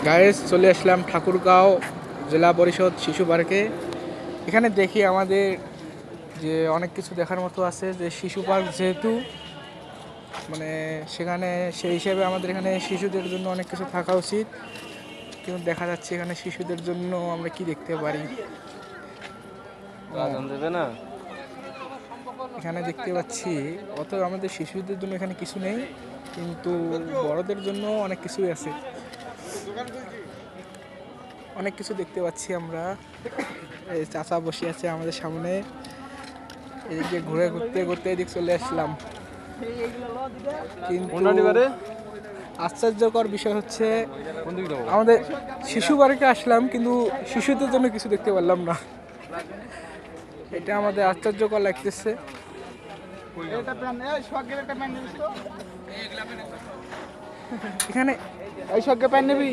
Guys চলে আসলাম ঠাকুরগাঁও জেলা পরিষদ শিশু পার্কে। এখানে দেখি আমাদের যে অনেক কিছু দেখার মতো আছে, যে শিশু পার্ক যেহেতু মানে সেখানে সেই হিসেবে আমাদের এখানে শিশুদের জন্য অনেক কিছু থাকা উচিত। কিন্তু দেখা যাচ্ছে এখানে শিশুদের জন্য আমরা কি দেখতে পারি, এখানে দেখতে পাচ্ছি অত আমাদের শিশুদের জন্য এখানে কিছু নেই, কিন্তু বড়দের জন্য অনেক কিছুই আছে। অনেক কিছু দেখতে পাচ্ছি আমরা। এই চাচা বসে আছে আমাদের সামনে, এদিকে ঘুরে ঘুরতে ঘুরতে এদিক চলে আসলাম। কিন্তু আশ্চর্যকর বিষয় হচ্ছে আমাদের শিশু পার্কে আসলাম কিন্তু শিশুদের জন্য কিছু দেখতে পারলাম না। এটা আমাদের আশ্চর্যকর লাগতেছে। এখানে এই সঙ্গে প্যান নেবি।